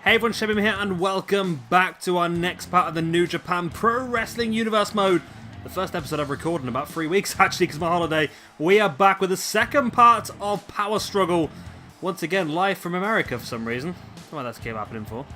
Hey everyone, Shebim here and welcome back to our next part of the New Japan Pro Wrestling Universe mode. The first episode I've recorded in about 3 weeks actually because of my holiday. We are back with the second part of Power Struggle. Once again live from America for some reason. I don't know what that's keep happening for.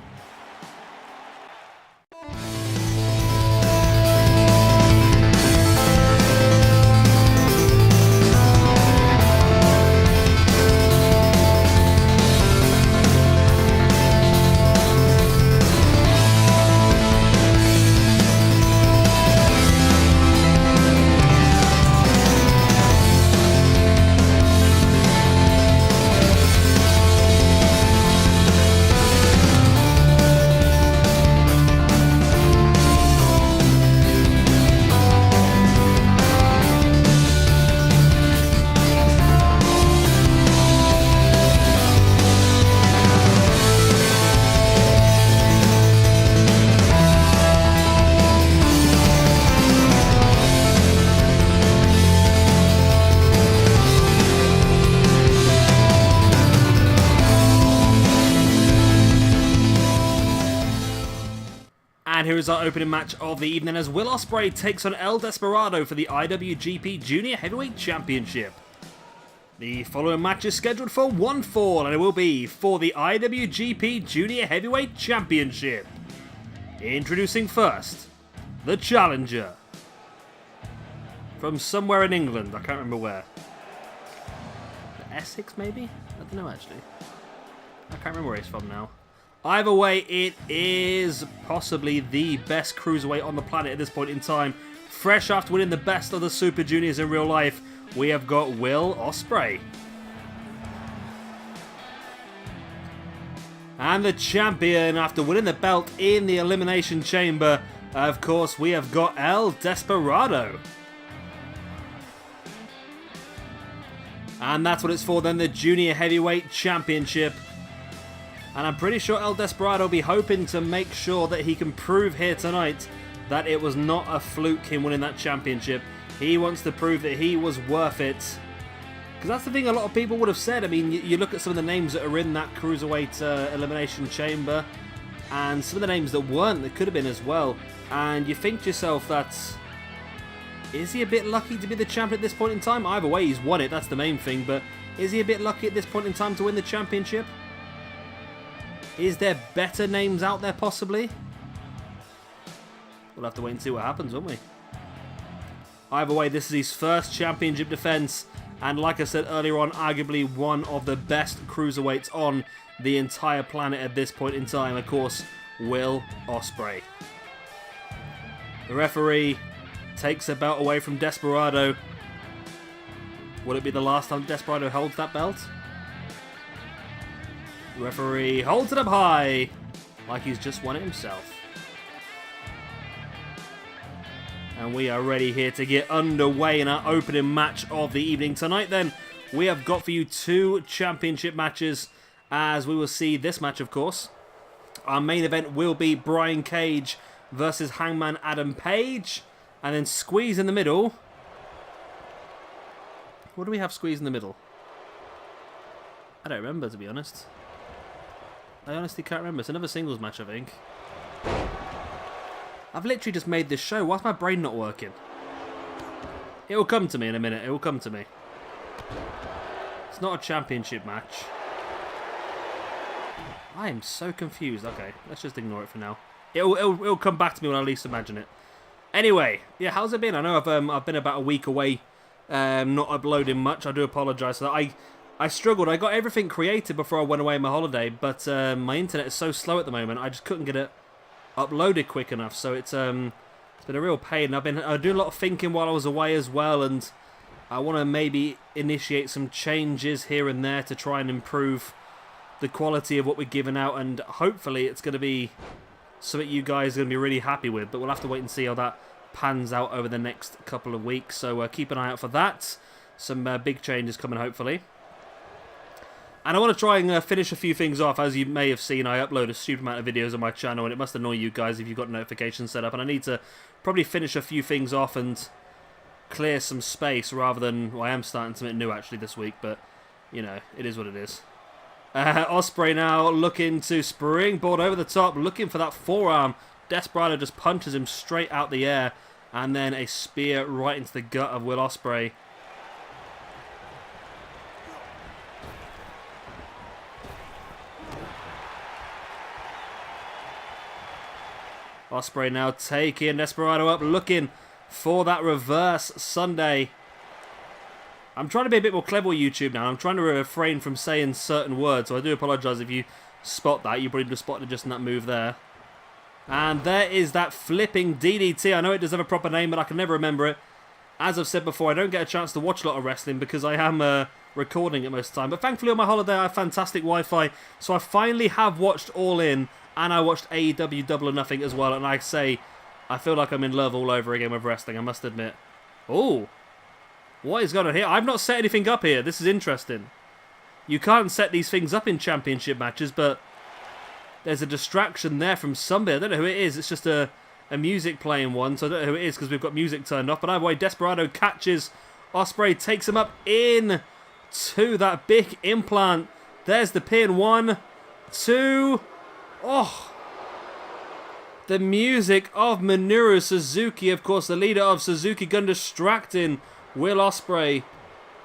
And here is our opening match of the evening as Will Ospreay takes on El Desperado for the IWGP Junior Heavyweight Championship. The following match is scheduled for one fall, and it will be for the IWGP Junior Heavyweight Championship. Introducing first, the challenger. From somewhere in England, I can't remember where. Essex maybe? I don't know actually. I can't remember where he's from now. Either way, it is possibly the best cruiserweight on the planet at this point in time. Fresh after winning the best of the Super Juniors in real life, we have got Will Ospreay. And the champion after winning the belt in the Elimination Chamber, of course, we have got El Desperado. And that's what it's for then, the Junior Heavyweight Championship. And I'm pretty sure El Desperado will be hoping to make sure that he can prove here tonight that it was not a fluke him winning that championship. He wants to prove that he was worth it. Because that's the thing a lot of people would have said. I mean, you look at some of the names that are in that Cruiserweight Elimination Chamber, and some of the names that weren't, that could have been as well. And you think to yourself that, is he a bit lucky to be the champion at this point in time? Either way, he's won it, that's the main thing. But is he a bit lucky at this point in time to win the championship? Is there better names out there, possibly? We'll have to wait and see what happens, won't we? Either way, this is his first championship defense, and like I said earlier on, arguably one of the best cruiserweights on the entire planet at this point in time. Of course, Will Ospreay. The referee takes the belt away from Desperado. Will it be the last time Desperado holds that belt? Referee holds it up high, like he's just won it himself. And we are ready here to get underway in our opening match of the evening. Tonight then, we have got for you two championship matches, as we will see this match, of course. Our main event will be Brian Cage versus Hangman Adam Page, and then squeeze in the middle. What do we have squeeze in the middle? I don't remember, to be honest. I honestly can't remember. It's another singles match, I think. I've literally just made this show. Why's my brain not working? It will come to me in a minute. It will come to me. It's not a championship match. I am so confused. Okay, let's just ignore it for now. It'll come back to me when I least imagine it. Anyway, yeah, how's it been? I know I've been about a week away, not uploading much. I do apologise for that. I struggled. I got everything created before I went away on my holiday, but my internet is so slow at the moment. I just couldn't get it uploaded quick enough, so it's been a real pain. I've been doing a lot of thinking while I was away as well, and I want to maybe initiate some changes here and there to try and improve the quality of what we're giving out, and hopefully it's going to be something you guys are going to be really happy with, but we'll have to wait and see how that pans out over the next couple of weeks, so keep an eye out for that. Some big changes coming, hopefully. And I want to try and finish a few things off. As you may have seen, I upload a stupid amount of videos on my channel, and it must annoy you guys if you've got notifications set up. And I need to probably finish a few things off and clear some space rather than... Well, I am starting something new actually this week, but, you know, it is what it is. Ospreay now looking to springboard over the top, looking for that forearm. Desperado just punches him straight out the air, and then a spear right into the gut of Will Ospreay. Ospreay now taking Desperado up, looking for that reverse Sunday. I'm trying to be a bit more clever with YouTube now. I'm trying to refrain from saying certain words, so I do apologise if you spot that. You probably just spotted just in that move there. And there is that flipping DDT. I know it does have a proper name, but I can never remember it. As I've said before, I don't get a chance to watch a lot of wrestling because I am recording it most of the time. But thankfully on my holiday I have fantastic Wi-Fi, so I finally have watched All In, and I watched AEW Double or Nothing as well, and I say, I feel like I'm in love all over again with wrestling, I must admit. Oh, what is going on here? I've not set anything up here. This is interesting. You can't set these things up in championship matches, but there's a distraction there from somebody. I don't know who it is. It's just a music playing one, so I don't know who it is because we've got music turned off. But either way, Desperado catches Ospreay, takes him up in to that big implant. There's the pin. 1, 2... Oh, the music of Minoru Suzuki, of course, the leader of Suzuki Gun, distracting Will Ospreay,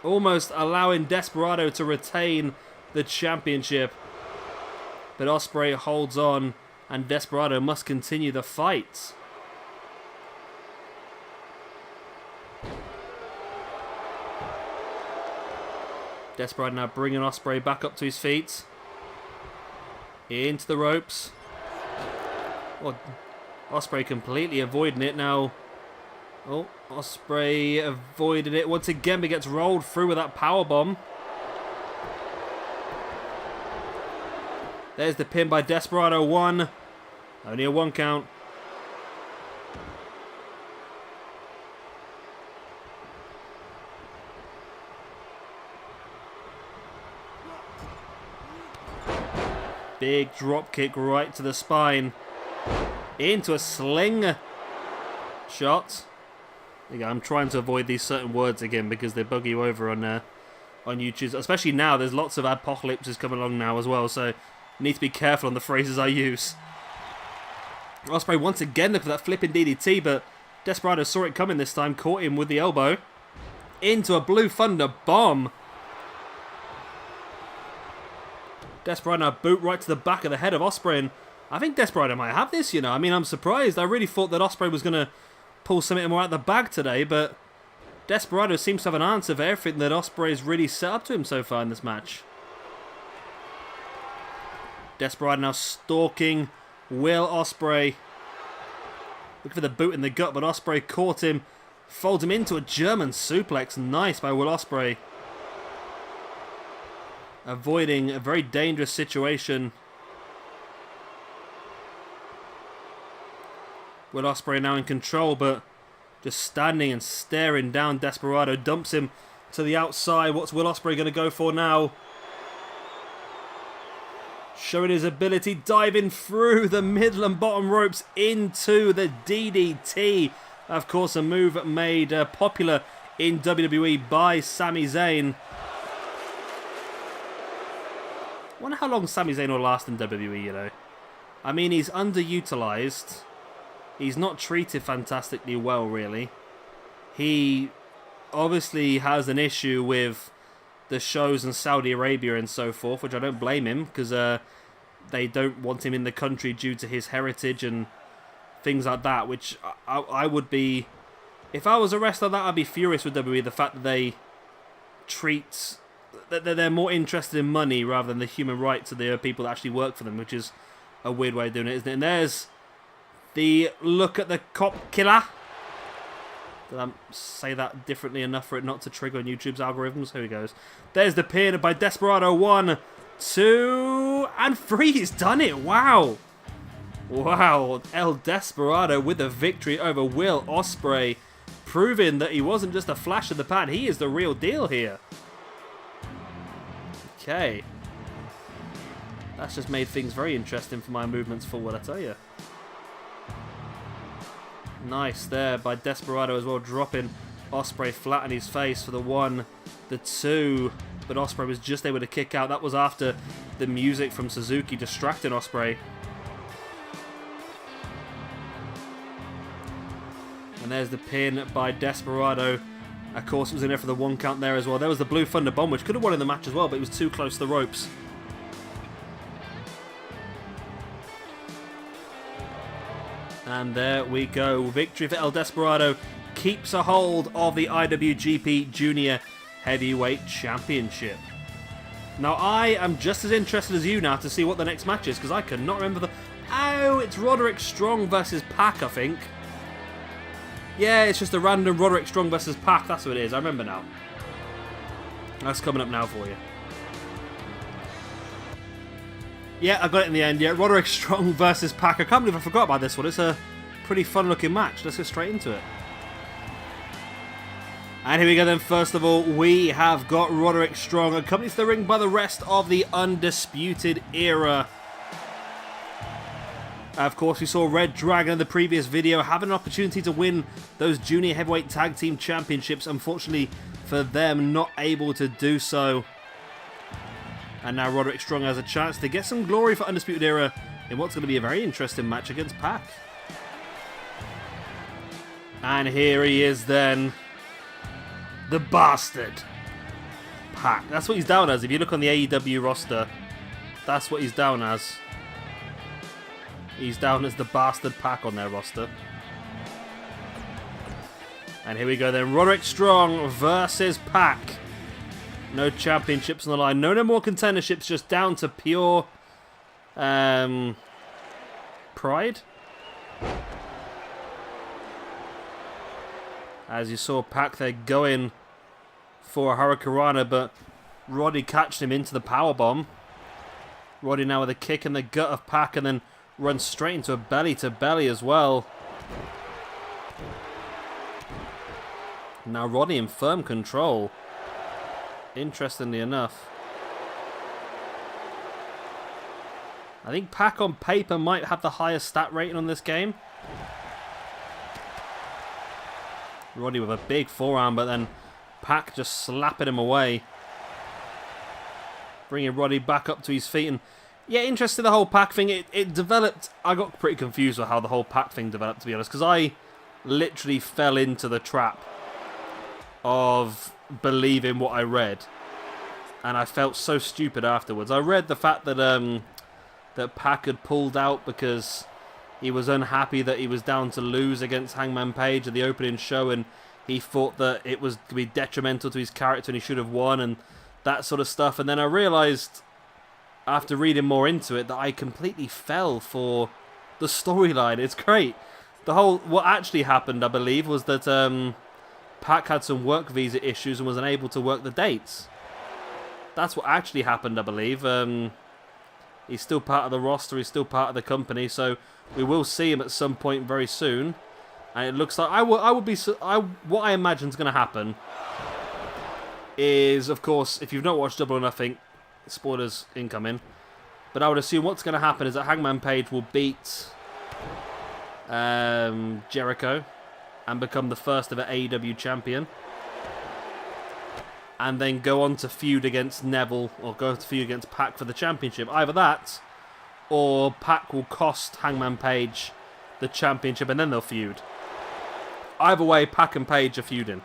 almost allowing Desperado to retain the championship. But Ospreay holds on, and Desperado must continue the fight. Desperado now bringing Ospreay back up to his feet. Into the ropes. Oh, Ospreay completely avoiding it now. Oh, Ospreay avoided it once again, but gets rolled through with that powerbomb. There's the pin by Desperado. 1. Only a 1 count. Big drop kick right to the spine. Into a sling shot. There you go. I'm trying to avoid these certain words again because they bug you over on YouTube. Especially now, there's lots of apocalypses coming along now as well, so need to be careful on the phrases I use. Ospreay once again looking for that flipping DDT, but Desperado saw it coming this time, caught him with the elbow. Into a Blue Thunder bomb. Desperado now boot right to the back of the head of Ospreay, and I think Desperado might have this, you know. I mean, I'm surprised. I really thought that Ospreay was going to pull something more out of the bag today, but Desperado seems to have an answer for everything that Ospreay has really set up to him so far in this match. Desperado now stalking Will Ospreay. Looking for the boot in the gut, but Ospreay caught him, folds him into a German suplex. Nice by Will Ospreay. Avoiding a very dangerous situation. Will Ospreay now in control, but just standing and staring down Desperado. Dumps him to the outside. What's Will Ospreay going to go for now? Showing his ability, diving through the middle and bottom ropes into the DDT. Of course, a move made popular in WWE by Sami Zayn. I wonder how long Sami Zayn will last in WWE, you know. I mean, he's underutilized. He's not treated fantastically well, really. He obviously has an issue with the shows in Saudi Arabia and so forth, which I don't blame him, because they don't want him in the country due to his heritage and things like that, which I would be... If I was a wrestler, that I'd be furious with WWE, the fact that they treat... that they're more interested in money rather than the human rights of the people that actually work for them, which is a weird way of doing it, isn't it? And there's the look at the cop killer. Did I say that differently enough for it not to trigger on YouTube's algorithms? Here he goes. There's the pin by Desperado. 1, 2, and 3. He's done it. Wow. Wow. El Desperado with the victory over Will Ospreay, proving that he wasn't just a flash in the pan. He is the real deal here. Okay. That's just made things very interesting for my movements forward, I tell you. Nice there by Desperado as well, dropping Ospreay flat on his face for the 1, the 2. But Ospreay was just able to kick out. That was after the music from Suzuki distracting Ospreay. And there's the pin by Desperado. Of course, it was in there for the 1 count there as well. There was the Blue Thunder Bomb, which could have won in the match as well, but it was too close to the ropes. And there we go. Victory for El Desperado. Keeps a hold of the IWGP Junior Heavyweight Championship. Now, I am just as interested as you now to see what the next match is, because I cannot remember the... Oh, it's Roderick Strong versus Pac, I think. Yeah, it's just a random Roderick Strong versus Pac. That's what it is. I remember now. That's coming up now for you. Yeah, I got it in the end. Yeah, Roderick Strong versus Pac. I can't believe I forgot about this one. It's a pretty fun-looking match. Let's get straight into it. And here we go then. First of all, we have got Roderick Strong accompanied to the ring by the rest of the Undisputed Era. Of course, we saw Red Dragon in the previous video having an opportunity to win those Junior Heavyweight Tag Team Championships. Unfortunately for them, not able to do so. And now Roderick Strong has a chance to get some glory for Undisputed Era in what's going to be a very interesting match against Pac. And here he is then. The Bastard. Pac. That's what he's down as. If you look on the AEW roster, that's what he's down as. He's down as the Bastard Pac on their roster. And here we go then. Roderick Strong versus Pac. No championships on the line. No more contenderships. Just down to pure pride. As you saw Pac there going for a Hurricanrana, but Roddy catched him into the powerbomb. Roddy now with a kick in the gut of Pac and then runs straight into a belly-to-belly as well. Now Roddy in firm control. Interestingly enough. I think Pac on paper might have the highest stat rating on this game. Roddy with a big forearm, but then Pac just slapping him away. Bringing Roddy back up to his feet. And yeah, interesting, the whole Pac thing. It developed. I got pretty confused with how the whole Pac thing developed, to be honest, because I literally fell into the trap of believing what I read. And I felt so stupid afterwards. I read the fact that that Pac had pulled out because he was unhappy that he was down to lose against Hangman Page at the opening show, and he thought that it was to be detrimental to his character and he should have won and that sort of stuff. And then I realised, after reading more into it, that I completely fell for the storyline. It's great. What actually happened, I believe, was that Pac had some work visa issues and was unable to work the dates. That's what actually happened, I believe. He's still part of the roster. He's still part of the company. So we will see him at some point very soon. And it looks like what I imagine is going to happen is, of course, if you've not watched Double or Nothing, spoilers incoming. But I would assume what's going to happen is that Hangman Page will beat Jericho and become the first ever AEW champion. And then go on to feud against Neville, or go to feud against Pac for the championship. Either that, or Pac will cost Hangman Page the championship and then they'll feud. Either way, Pac and Page are feuding.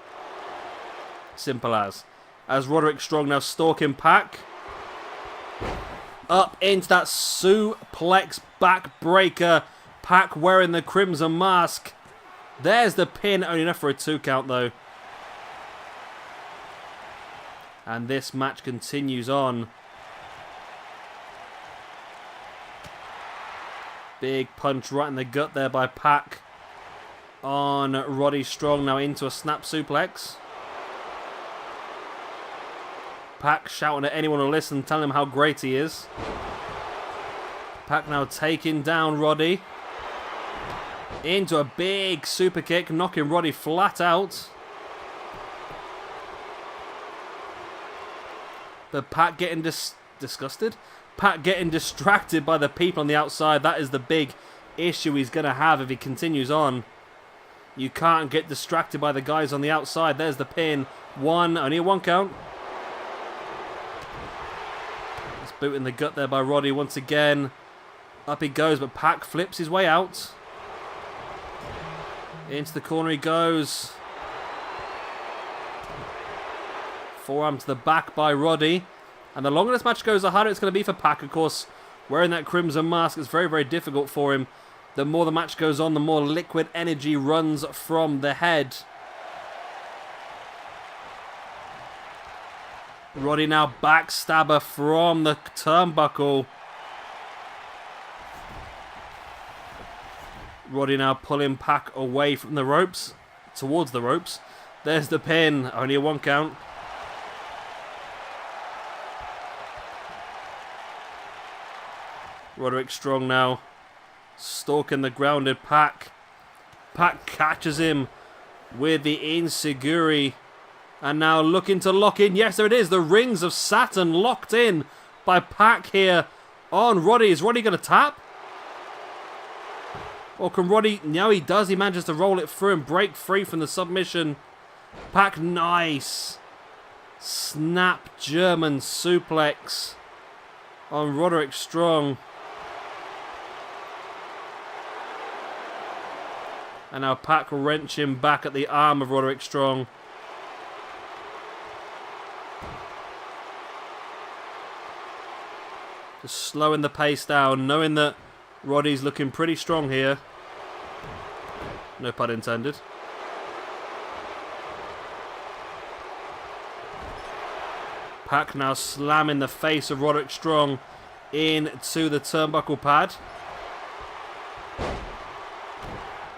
Simple as. As Roderick Strong now stalking Pac. Up into that suplex backbreaker. Pac wearing the crimson mask. There's the pin, only enough for a 2 count though. And this match continues on. Big punch right in the gut there by Pac on Roddy Strong. Now into a snap suplex. Pac shouting at anyone who will listen, telling him how great he is. Pac now taking down Roddy. Into a big super kick, knocking Roddy flat out. But Pac getting disgusted. Pac getting distracted by the people on the outside. That is the big issue he's going to have if he continues on. You can't get distracted by the guys on the outside. There's the pin. Only a 1 count. As Boot in the gut there by Roddy once again. Up he goes, but Pac flips his way out. Into the corner he goes. Forearm to the back by Roddy. And the longer this match goes, the harder it's going to be for Pac. Of course, wearing that crimson mask is very, very difficult for him. The more the match goes on, the more liquid energy runs from the head. Roddy now backstabber from the turnbuckle. Roddy now pulling Pac away from the ropes, towards the ropes. There's the pin, only a 1 count. Roderick Strong now stalking the grounded Pac. Pac catches him with the Insiguri. And now looking to lock in. Yes, there it is. The rings of Saturn locked in by Pac here on Roddy. Is Roddy going to tap? Or can Roddy... No, he does. He manages to roll it through and break free from the submission. Pac, nice. Snap German suplex on Roderick Strong. And now Pac wrenching back at the arm of Roderick Strong. Just slowing the pace down, knowing that Roddy's looking pretty strong here. No pun intended. Pac now slamming the face of Roderick Strong into the turnbuckle pad.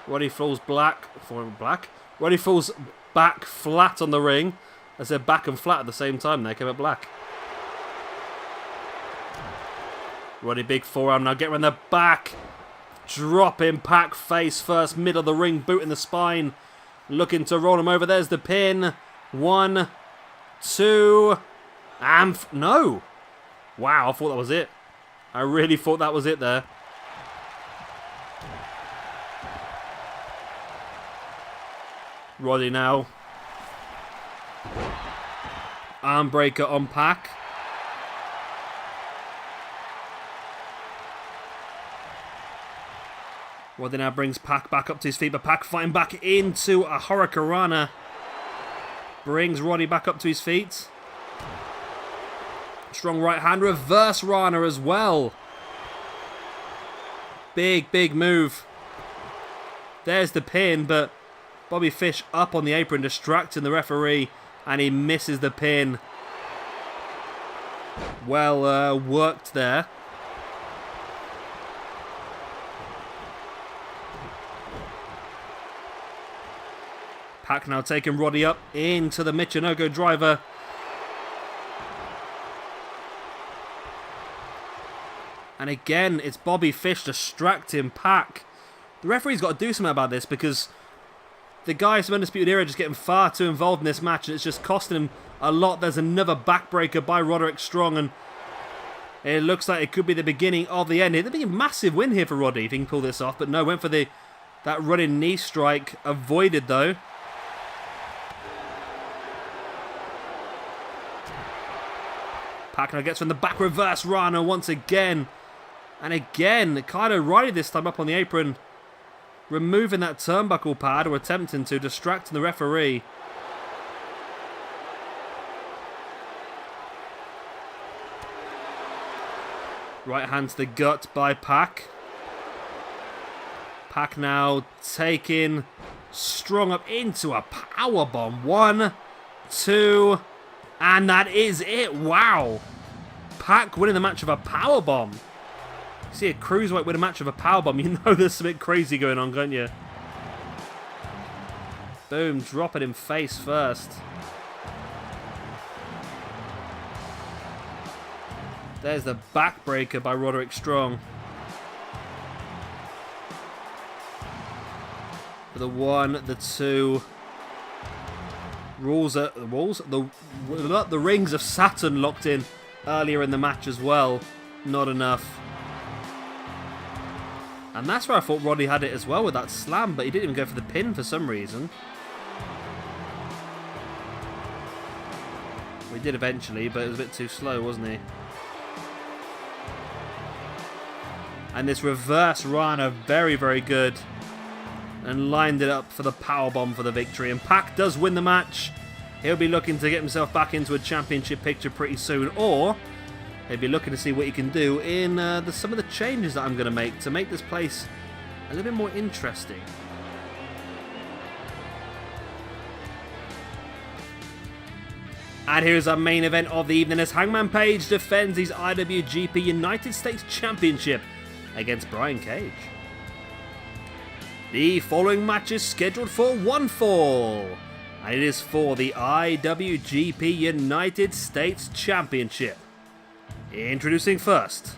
Roddy falls Roddy falls back flat on the ring. I said back and flat at the same time. They came up black. Roddy big forearm now, get around the back. Dropping Pac face first, middle of the ring, boot in the spine. Looking to roll him over. There's the pin. 1, 2, and no. Wow, I thought that was it. I really thought that was it there. Roddy now. Arm breaker on Pac. Roddy now brings Pac back up to his feet, but Pac fighting back into a Hurricanrana. Brings Roddy back up to his feet. Strong right hand, reverse Rana as well. Big, big move. There's the pin, but Bobby Fish up on the apron, distracting the referee, and he misses the pin. Well worked there. Pac now taking Roddy up into the Michinoku driver. And again, it's Bobby Fish distracting Pac. The referee's got to do something about this because the guys from Undisputed Era are just getting far too involved in this match and it's just costing him a lot. There's another backbreaker by Roderick Strong and it looks like it could be the beginning of the end. It'd be a massive win here for Roddy if he can pull this off, but no, went for that running knee strike. Avoided though. Pac now gets from the back, reverse Rana once again. And again, Kyle O'Reilly this time up on the apron. Removing that turnbuckle pad, or attempting to, distracting the referee. Right hand to the gut by Pac. Pac now taking Strong up into a powerbomb. 1, 2... and that is it. Wow. Pac winning the match of a powerbomb. You see a cruiserweight win a match of a powerbomb, you know there's something crazy going on, can't you? Boom, dropping him face first. There's the backbreaker by Roderick Strong. For the 1, the 2... The rings of Saturn locked in earlier in the match as well. Not enough. And that's where I thought Roddy had it as well with that slam, but he didn't even go for the pin for some reason. He did eventually, but it was a bit too slow, wasn't he? And this reverse Rana, very, very good. And lined it up for the powerbomb for the victory. And Pac does win the match. He'll be looking to get himself back into a championship picture pretty soon. Or he'll be looking to see what he can do in some of the changes that I'm going to make this place a little bit more interesting. And here's our main event of the evening as Hangman Page defends his IWGP United States Championship against Brian Cage. The following match is scheduled for one fall, and it is for the IWGP United States Championship. Introducing first,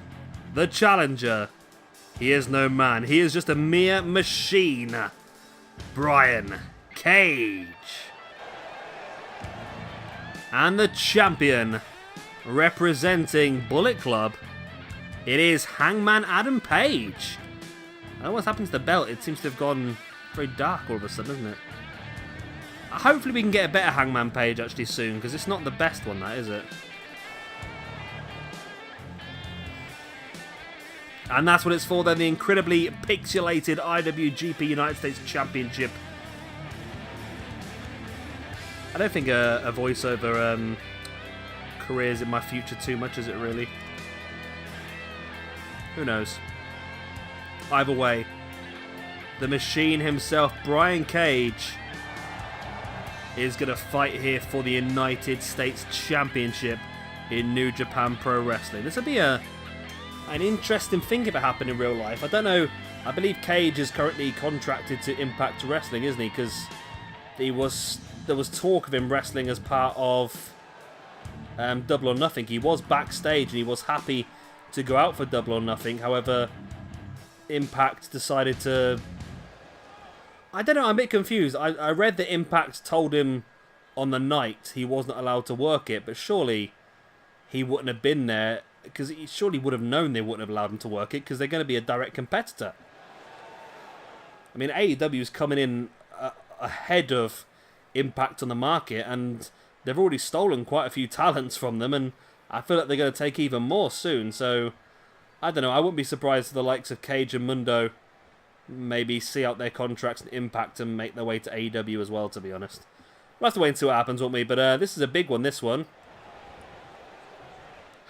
the challenger. He is no man, he is just a mere machine. Brian Cage. And the champion, representing Bullet Club, it is Hangman Adam Page. I don't know what's happened to the belt. It seems to have gone very dark all of a sudden, doesn't it? Hopefully we can get a better Hangman Page actually soon, because it's not the best one, that is it? And that's what it's for then, the incredibly pixelated IWGP United States Championship. I don't think a voiceover career is in my future too much, is it really? Who knows? Either way, the machine himself, Brian Cage, is going to fight here for the United States Championship in New Japan Pro Wrestling. This will be an interesting thing if it happened in real life. I don't know. I believe Cage is currently contracted to Impact Wrestling, isn't he? Because there was talk of him wrestling as part of Double or Nothing. He was backstage and he was happy to go out for Double or Nothing. However, Impact decided to... I don't know, I'm a bit confused. I read that Impact told him on the night he wasn't allowed to work it, but surely he wouldn't have been there, because he surely would have known they wouldn't have allowed him to work it, because they're going to be a direct competitor. I mean, AEW is coming in ahead of Impact on the market, and they've already stolen quite a few talents from them, and I feel like they're going to take even more soon, so I don't know, I wouldn't be surprised if the likes of Cage and Mundo maybe see out their contracts and Impact and make their way to AEW as well, to be honest. We'll have to wait and see what happens, won't we? But this is a big one, this one.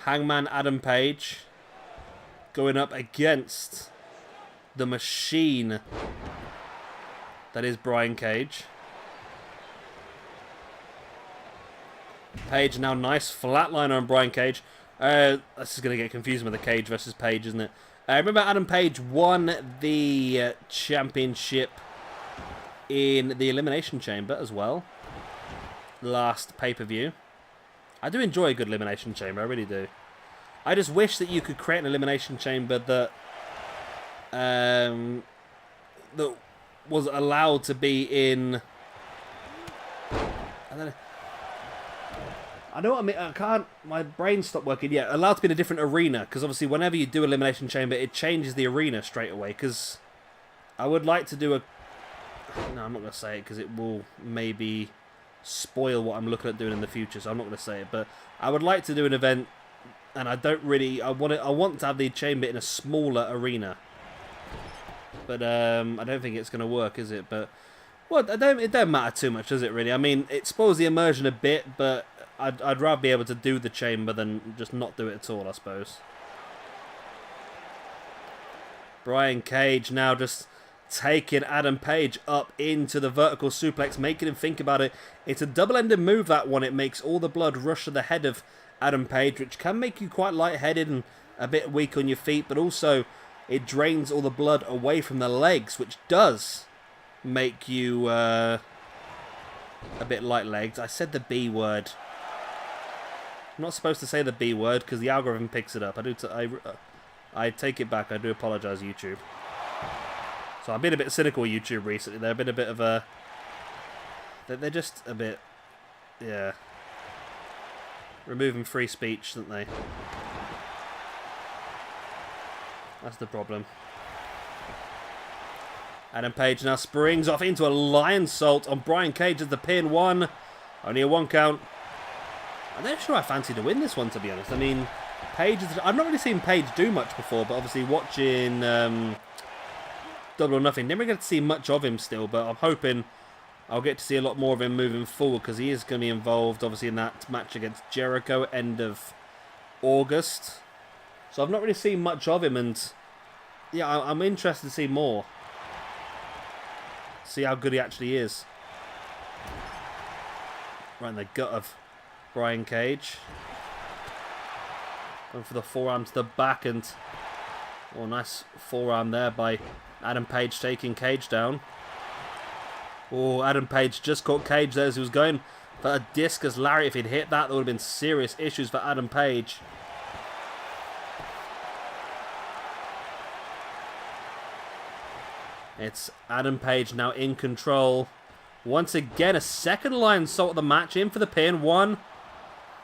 Hangman Adam Page going up against the machine that is Brian Cage. Page now, nice flatliner on Brian Cage. This is going to get confusing with the Cage versus Page, isn't it? Remember Adam Page won the championship in the Elimination Chamber as well. Last pay-per-view. I do enjoy a good Elimination Chamber, I really do. I just wish that you could create an Elimination Chamber that that was allowed to be in... I don't know. I know what I mean. I can't. My brain stopped working. Yeah, allowed to be in a different arena, because obviously whenever you do Elimination Chamber, it changes the arena straight away. Because I would like to do a... No, I'm not going to say it because it will maybe spoil what I'm looking at doing in the future. So I'm not going to say it. But I would like to do an event, and I don't really. I want to have the chamber in a smaller arena. But I don't think it's going to work, is it? But well, it don't matter too much, does it? Really? I mean, it spoils the immersion a bit, but I'd rather be able to do the chamber than just not do it at all, I suppose. Brian Cage now just taking Adam Page up into the vertical suplex, making him think about it. It's a double-ended move, that one. It makes all the blood rush to the head of Adam Page, which can make you quite lightheaded and a bit weak on your feet, but also it drains all the blood away from the legs, which does make you a bit light-legged. I said the B word. I'm not supposed to say the B word because the algorithm picks it up. I take it back. I do apologise, YouTube. So I've been a bit cynical with YouTube recently. They've been a bit of a... They're just a bit... Yeah. Removing free speech, don't they? That's the problem. Adam Page now springs off into a lion salt on Brian Cage as the pin. One. Only a one count. I'm not sure I fancy to win this one, to be honest. I mean, Page is... I've not really seen Page do much before, but obviously watching Double or Nothing, never get to see much of him still, but I'm hoping I'll get to see a lot more of him moving forward, because he is going to be involved, obviously, in that match against Jericho, end of August. So I've not really seen much of him, and yeah, I'm interested to see more. See how good he actually is. Right in the gut of Brian Cage. Going for the forearm to the back, and oh, nice forearm there by Adam Page, taking Cage down. Oh, Adam Page just caught Cage there as he was going for a discus lariat. If he'd hit that, there would have been serious issues for Adam Page. It's Adam Page now in control. Once again, a second line salt of the match, in for the pin. One.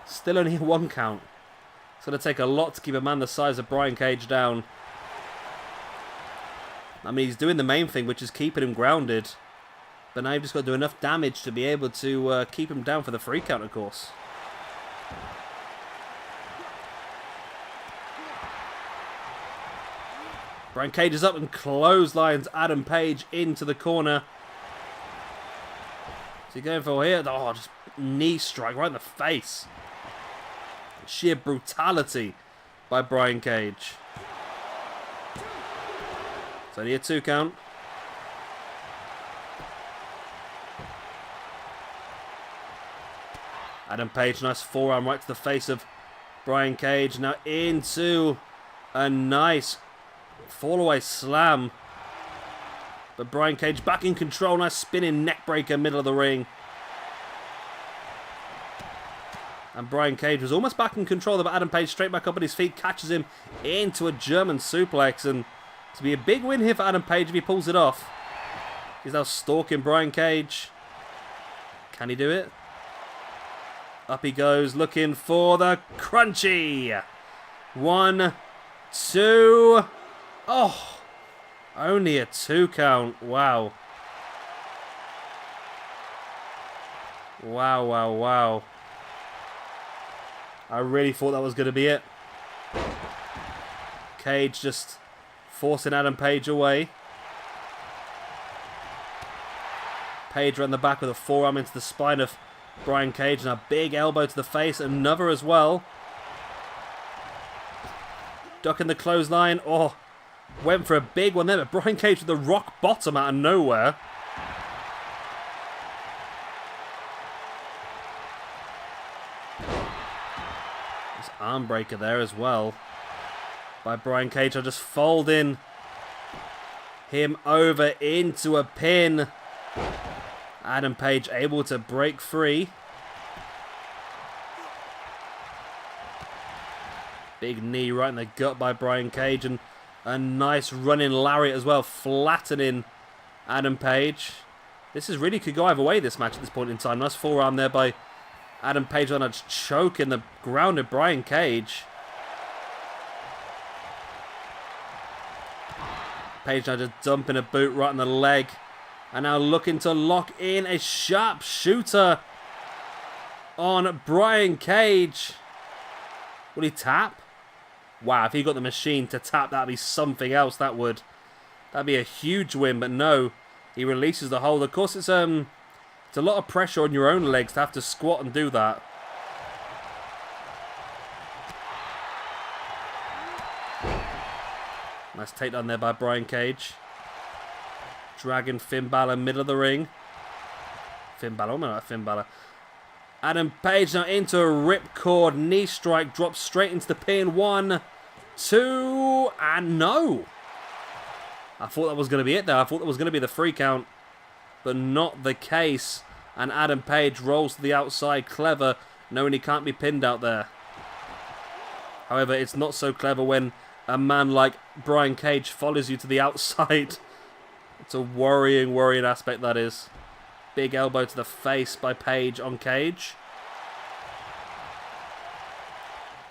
Still only a 1 count. It's going to take a lot to keep a man the size of Brian Cage down. I mean, he's doing the main thing, which is keeping him grounded. But now you've just got to do enough damage to be able to keep him down for the 3 count, of course. Brian Cage is up and clotheslines Adam Page into the corner. What's he going for here? Oh, just knee strike right in the face. Sheer brutality by Brian Cage. It's only a 2 count. Adam Page, nice forearm right to the face of Brian Cage. Now into a nice fall-away slam. But Brian Cage back in control. Nice spinning neckbreaker, middle of the ring. And Brian Cage was almost back in control, but Adam Page straight back up on his feet, catches him into a German suplex. And to be a big win here for Adam Page if he pulls it off. He's now stalking Brian Cage. Can he do it? Up he goes, looking for the crunchy. 1, 2. Oh, only a 2 count. Wow. Wow, wow, wow. I really thought that was going to be it. Cage just forcing Adam Page away. Page around the back with a forearm into the spine of Brian Cage, and a big elbow to the face. Another as well. Ducking the clothesline. Oh, went for a big one there, but Brian Cage with the rock bottom out of nowhere. Arm breaker there as well by Brian Cage. I'll just fold in him over into a pin. Adam Page able to break free. Big knee right in the gut by Brian Cage, and a nice running lariat as well, flattening Adam Page. This is really could go either way, this match at this point in time. Nice forearm there by Adam Page on a choke in the grounded Brian Cage. Page now just dumping a boot right in the leg. And now looking to lock in a sharp shooter on Brian Cage. Will he tap? Wow, if he got the machine to tap, that'd be something else. That'd be a huge win, but no. He releases the hold. Of course, it's a lot of pressure on your own legs to have to squat and do that. Nice takedown there by Brian Cage. Dragging Finn Balor middle of the ring. Finn Balor, not Finn Balor. Adam Page now into a ripcord knee strike. Drops straight into the pin. 1, 2, and no. I thought that was going to be it there. I thought that was going to be the 3 count. But not the case. And Adam Page rolls to the outside. Clever, knowing he can't be pinned out there. However, it's not so clever when a man like Brian Cage follows you to the outside. It's a worrying aspect, that is. Big elbow to the face by Page on Cage.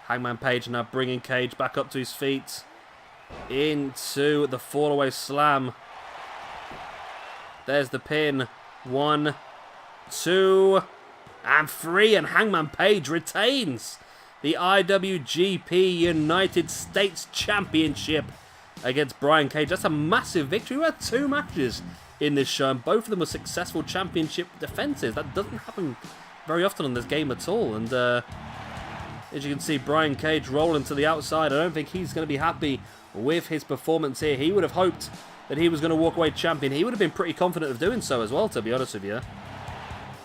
Hangman Page now bringing Cage back up to his feet. Into the fallaway slam. There's the pin. 1, 2, and 3. And Hangman Page retains the IWGP United States Championship against Brian Cage. That's a massive victory. We had 2 matches in this show, and both of them were successful championship defenses. That doesn't happen very often on this game at all. And as you can see, Brian Cage rolling to the outside. I don't think he's going to be happy with his performance here. He would have hoped that he was going to walk away champion. He would have been pretty confident of doing so as well, to be honest with you.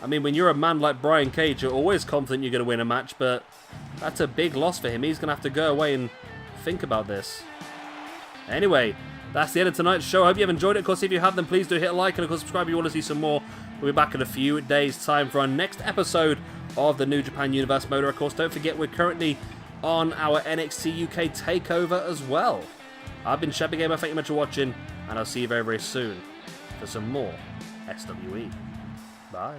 I mean, when you're a man like Brian Cage, you're always confident you're going to win a match, but that's a big loss for him. He's going to have to go away and think about this. Anyway, that's the end of tonight's show. I hope you have enjoyed it. Of course, if you have, then please do hit a like, and of course, subscribe if you want to see some more. We'll be back in a few days' time for our next episode of the New Japan Universe Motor. Of course, don't forget, we're currently on our NXT UK takeover as well. I've been Sheppy Gamer. Thank you much for watching, and I'll see you very, very soon for some more SWE. Bye.